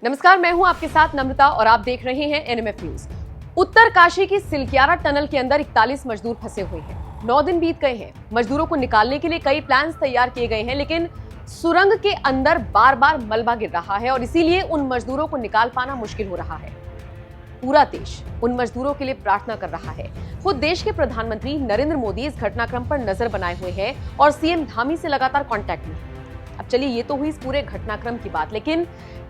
नमस्कार, मैं हूं आपके साथ नम्रता और आप देख रहे हैं एनएमएफ न्यूज। उत्तरकाशी की सिलक्यारा टनल के अंदर 41 मजदूर फंसे हुए हैं। 9 दिन बीत गए हैं। मजदूरों को निकालने के लिए कई प्लान्स तैयार किए गए हैं, लेकिन सुरंग के अंदर बार बार मलबा गिर रहा है और इसीलिए उन मजदूरों को निकाल पाना मुश्किल हो रहा है। पूरा देश उन मजदूरों के लिए प्रार्थना कर रहा है। खुद देश के प्रधानमंत्री नरेंद्र मोदी इस घटनाक्रम पर नजर बनाए हुए हैं और सीएम धामी से लगातार कांटेक्ट में। अब चलिए, ये तो हुई इस पूरे घटनाक्रम की बात, लेकिन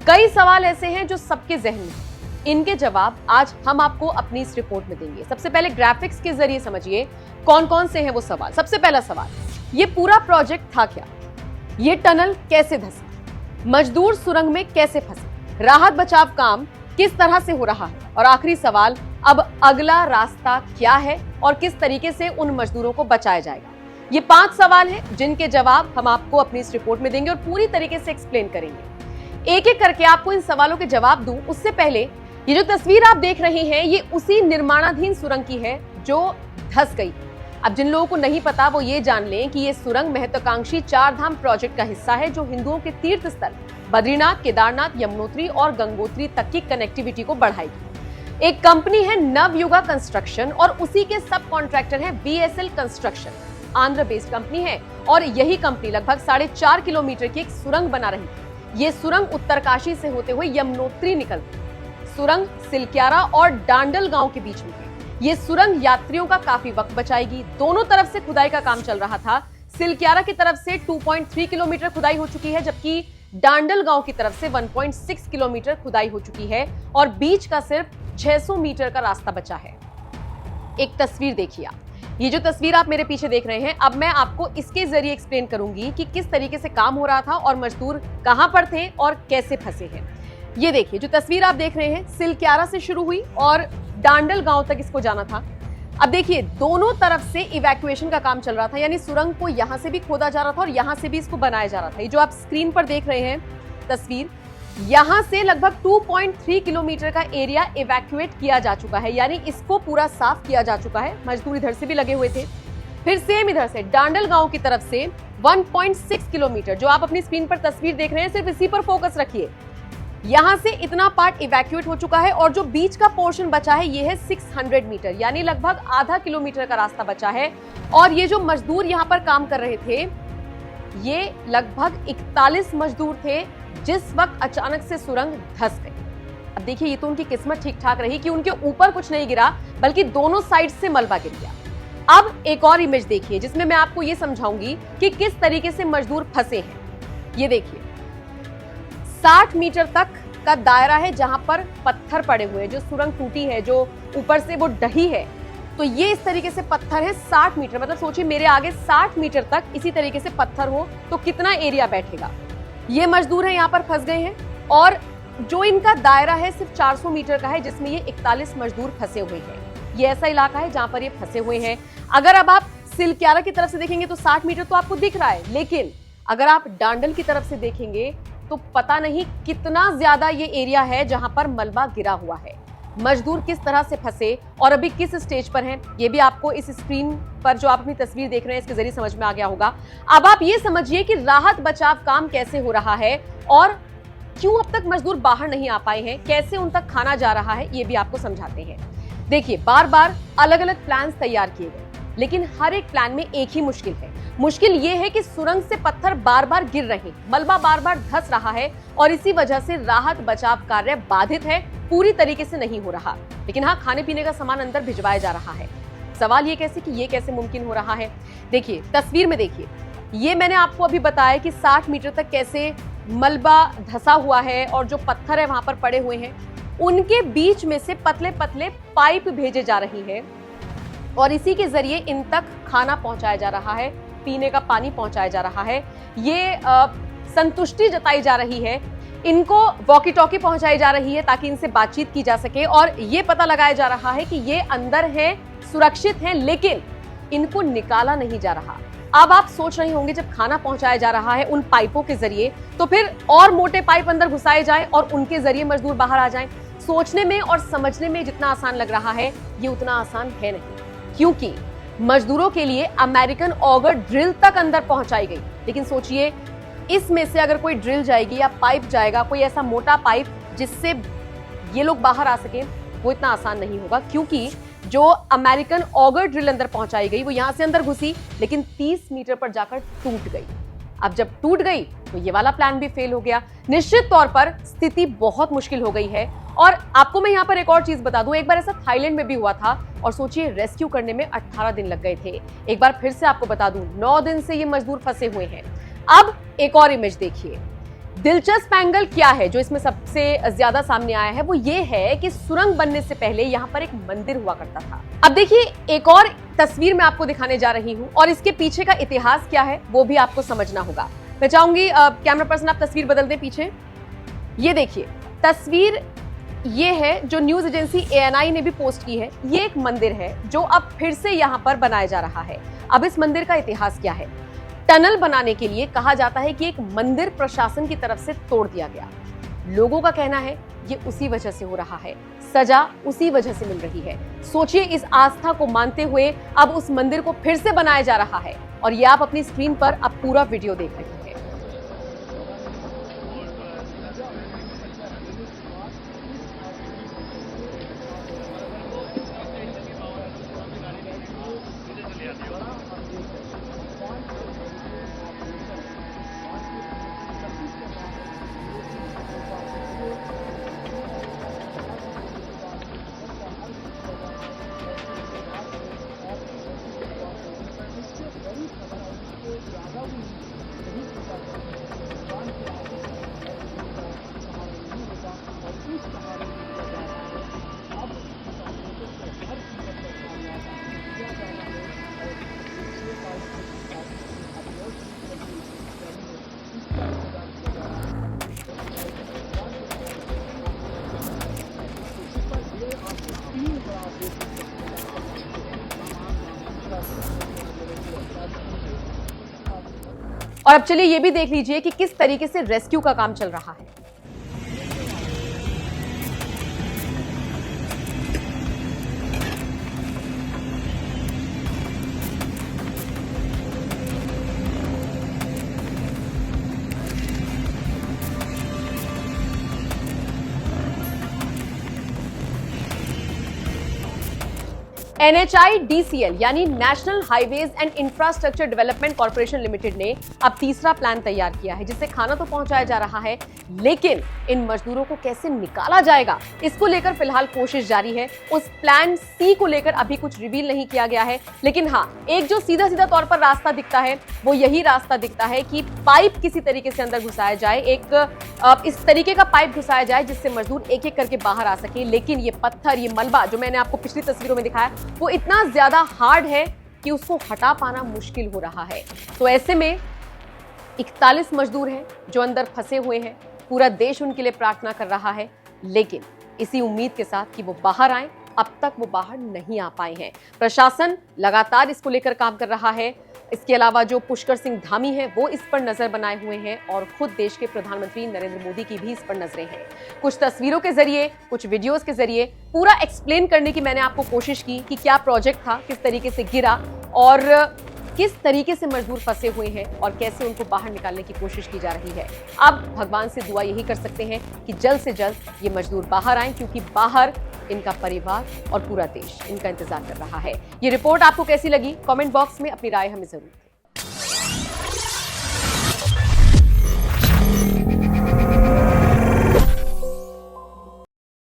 कई सवाल ऐसे हैं जो सबके जहन में। इनके जवाब आज हम आपको अपनी इस रिपोर्ट में देंगे। सबसे पहले ग्राफिक्स के जरिए समझिए कौन कौन से हैं वो सवाल। सबसे पहला सवाल, ये पूरा प्रोजेक्ट था क्या? ये टनल कैसे धंसा? मजदूर सुरंग में कैसे फंसे? राहत बचाव काम किस तरह से हो रहा है? और आखिरी सवाल, अब अगला रास्ता क्या है और किस तरीके से उन मजदूरों को बचाया जाएगा? ये 5 सवाल हैं जिनके जवाब हम आपको अपनी इस रिपोर्ट में देंगे और पूरी तरीके से एक्सप्लेन करेंगे। एक एक करके आपको इन सवालों के जवाब दूं उससे पहले, ये जो तस्वीर आप देख रहे हैं ये उसी निर्माणाधीन सुरंग की है जो धंस गई। अब जिन लोगों को नहीं पता वो ये जान लें कि ये सुरंग महत्वाकांक्षी 4 धाम प्रोजेक्ट का हिस्सा है जो हिंदुओं के तीर्थ स्थल बद्रीनाथ, केदारनाथ, यमुनोत्री और गंगोत्री तक की कनेक्टिविटी को बढ़ाएगी। एक कंपनी है नवयुगा कंस्ट्रक्शन और उसी के सब कॉन्ट्रैक्टर है BSL construction. Andhra based company है और यही कंपनी लगभग 4.5 किलोमीटर की एक सुरंग बना रही है। ये सुरंग उत्तरकाशी से होते हुए यमुनोत्री निकलती है। सुरंग सिलक्यारा और डांडल गांव के बीच में है। ये सुरंग यात्रियों का काफी वक्त बचाएगी। दोनों तरफ से खुदाई का काम चल रहा था। सिलक्यारा की तरफ से 2.3 किलोमीटर खुदाई हो चुकी है, जबकि डांडल गांव की तरफ से 1.6 किलोमीटर खुदाई हो चुकी है और बीच का सिर्फ 600 मीटर का रास्ता बचा है। एक तस्वीर देखिए आप। ये जो तस्वीर आप मेरे पीछे देख रहे हैं, अब मैं आपको इसके जरिए एक्सप्लेन करूंगी कि किस तरीके से काम हो रहा था और मजदूर कहां पर थे और कैसे फंसे हैं। ये देखिए, जो तस्वीर आप देख रहे हैं सिलक्यारा से शुरू हुई और डांडल गांव तक इसको जाना था। अब देखिए, दोनों तरफ से इवैक्यूएशन का काम चल रहा था, यानी सुरंग को यहां से भी खोदा जा रहा था और यहां से भी इसको बनाया जा रहा था। ये जो आप स्क्रीन पर देख रहे हैं तस्वीर, यहां से लगभग 2.3 किलोमीटर का एरिया इवैक्यूएट किया जा चुका है, यानी इसको पूरा साफ किया जा चुका है। मजदूर इधर से भी लगे हुए थे। फिर सेम इधर से डांडल गांव की तरफ से 1.6 किलोमीटर, जो आप अपनी स्क्रीन पर तस्वीर देख रहे हैं, सिर्फ इसी पर फोकस रखिए। यहां से इतना पार्ट इवैक्यूएट हो चुका है और जो बीच का पोर्शन बचा है ये है 600 मीटर, यानी लगभग आधा किलोमीटर का रास्ता बचा है। और ये जो मजदूर यहां पर काम कर रहे थे, ये लगभग 41 मजदूर थे जिस वक्त अचानक से सुरंग धंस गई। अब देखिए, ये तो उनकी किस्मत ठीक ठाक रही कि उनके ऊपर कुछ नहीं गिरा, बल्कि दोनों साइड से मलबा गिर गया। अब एक और इमेज देखिए जिसमें मैं आपको ये समझाऊंगी कि किस तरीके से मजदूर फंसे हैं। ये देखिए, 60 मीटर तक का दायरा है जहां पर पत्थर पड़े हुए हैं। जो सुरंग टूटी है, जो ऊपर से वो ढही है, तो ये इस तरीके से पत्थर है 60 मीटर। मतलब सोचिए, मेरे आगे 60 मीटर तक इसी तरीके से पत्थर हो तो कितना एरिया बैठेगा। ये मजदूर हैं यहाँ पर फंस गए हैं और जो इनका दायरा है सिर्फ 400 मीटर का है, जिसमें ये 41 मजदूर फंसे हुए हैं। ये ऐसा इलाका है जहां पर ये फंसे हुए हैं। अगर अब आप सिलक्यारा की तरफ से देखेंगे तो 60 मीटर तो आपको दिख रहा है, लेकिन अगर आप डांडल की तरफ से देखेंगे तो पता नहीं कितना ज्यादा ये एरिया है जहां पर मलबा गिरा हुआ है। मजदूर किस तरह से फंसे और अभी किस स्टेज पर हैं, ये भी आपको इस स्क्रीन पर जो आप अपनी तस्वीर देख रहे हैं इसके जरिए समझ में आ गया होगा। अब आप ये समझिए कि राहत बचाव काम कैसे हो रहा है और क्यों अब तक मजदूर बाहर नहीं आ पाए हैं, कैसे उन तक खाना जा रहा है, ये भी आपको समझाते हैं। देखिए, बार बार अलग अलग प्लान तैयार किए गए, लेकिन हर एक प्लान में एक ही मुश्किल है। मुश्किल ये है कि सुरंग से पत्थर बार बार गिर रहे, मलबा बार बार धंस रहा है और इसी वजह से राहत बचाव कार्य बाधित है, पूरी तरीके से नहीं हो रहा। लेकिन हाँ, खाने पीने का सामान अंदर भिजवाया जा रहा है। सवाल ये कैसे मुमकिन हो रहा है? देखिए, तस्वीर में देखिए, ये मैंने आपको अभी बताया कि 60 मीटर तक कैसे मलबा धंसा हुआ है और जो पत्थर है वहां पर पड़े हुए हैं, उनके बीच में से पतले पतले पाइप भेजे जा रही है और इसी के जरिए इन तक खाना पहुंचाया जा रहा है, पीने का पानी पहुंचाया जा रहा है। ये संतुष्टि जताई जा रही है, इनको वॉकी टॉकी पहुंचाई जा रही है ताकि इनसे बातचीत की जा सके और ये पता लगाया जा रहा है कि ये अंदर हैं, सुरक्षित हैं, लेकिन इनको निकाला नहीं जा रहा। अब आप सोच रहे होंगे, जब खाना पहुंचाया जा रहा है उन पाइपों के जरिए, तो फिर और मोटे पाइप अंदर घुसाए जाएं और उनके जरिए मजदूर बाहर आ जाएं। सोचने में और समझने में जितना आसान लग रहा है, ये उतना आसान है नहीं, क्योंकि मजदूरों के लिए अमेरिकन ऑगर ड्रिल तक अंदर पहुंचाई गई। लेकिन सोचिए, इसमें से अगर कोई ड्रिल जाएगी या पाइप जाएगा, कोई ऐसा मोटा पाइप जिससे ये लोग बाहर आ सके, वो इतना आसान नहीं होगा, क्योंकि जो अमेरिकन ऑगर ड्रिल अंदर पहुंचाई गई वो यहां से अंदर घुसी, लेकिन 30 मीटर पर जाकर टूट गई। अब जब टूट गई तो ये वाला प्लान भी फेल हो गया। निश्चित तौर पर स्थिति बहुत मुश्किल हो गई है। और आपको मैं यहां पर एक और चीज बता दूं, एक बार ऐसा थाईलैंड में भी हुआ था, और सोचिए रेस्क्यू करने में 18 दिन लग गए थे। एक बार फिर से आपको बता दूं, 9 दिन से ये मजदूर फंसे हुए हैं। अब एक और इमेज देखिए। दिलचस्प एंगल क्या है जो इसमें सबसे ज्यादा सामने आया है, वो ये है कि सुरंग बनने से पहले यहां पर एक मंदिर हुआ करता था। अब देखिए, एक और तस्वीर मैं आपको दिखाने जा रही हूं, और इसके पीछे का इतिहास क्या है वो भी आपको समझना होगा। मैं चाहूंगी कैमरा पर्सन आप तस्वीर बदल दें पीछे। ये देखिए तस्वीर, ये है जो न्यूज एजेंसी ANI ने भी पोस्ट की है। ये एक मंदिर है जो अब फिर से यहां पर बनाया जा रहा है। अब इस मंदिर का इतिहास क्या है? टनल बनाने के लिए कहा जाता है कि एक मंदिर प्रशासन की तरफ से तोड़ दिया गया। लोगों का कहना है ये उसी वजह से हो रहा है, सजा उसी वजह से मिल रही है। सोचिए, इस आस्था को मानते हुए अब उस मंदिर को फिर से बनाया जा रहा है, और ये आप अपनी स्क्रीन पर अब पूरा वीडियो देख रहे हैं। और अब चलिए ये भी देख लीजिए कि किस तरीके से रेस्क्यू का काम चल रहा है। NHIDCL यानी national highways and infrastructure development corporation limited ने अब तीसरा प्लान तैयार किया है, जिससे खाना तो पहुंचाया जा रहा है, लेकिन इन मजदूरों को कैसे निकाला जाएगा इसको लेकर फिलहाल कोशिश जारी है। उस प्लान C को लेकर अभी कुछ रिवील नहीं किया गया है, लेकिन हाँ, एक जो सीधा सीधा तौर पर रास्ता दिखता है वो यही रास्ता दिखता है कि पाइप किसी तरीके से अंदर घुसाया जाए, एक इस तरीके का पाइप घुसाया जाए जिससे मजदूर एक एक करके बाहर आ सके। लेकिन ये पत्थर, ये मलबा जो मैंने आपको पिछली तस्वीरों में दिखाया, वो इतना ज्यादा हार्ड है कि उसको हटा पाना मुश्किल हो रहा है। तो ऐसे में 41 मजदूर हैं जो अंदर फंसे हुए हैं। पूरा देश उनके लिए प्रार्थना कर रहा है, लेकिन इसी उम्मीद के साथ कि वो बाहर आए, अब तक वो बाहर नहीं आ पाए हैं। प्रशासन लगातार इसको लेकर काम कर रहा है। इसके अलावा जो पुष्कर सिंह धामी हैं वो इस पर नजर बनाए हुए हैं, और खुद देश के प्रधानमंत्री नरेंद्र मोदी की भी इस पर नजरें हैं। कुछ तस्वीरों के जरिए, कुछ वीडियोस के जरिए पूरा एक्सप्लेन करने की मैंने आपको कोशिश की कि क्या प्रोजेक्ट था, किस तरीके से गिरा, और किस तरीके से मजदूर फंसे हुए हैं, और कैसे उनको बाहर निकालने की कोशिश की जा रही है। अब भगवान से दुआ यही कर सकते हैं कि जल्द से जल्द ये मजदूर बाहर आए, क्योंकि बाहर इनका परिवार और पूरा देश इनका इंतजार कर रहा है। ये रिपोर्ट आपको कैसी लगी? कमेंट बॉक्स में अपनी राय हमें जरूर दें।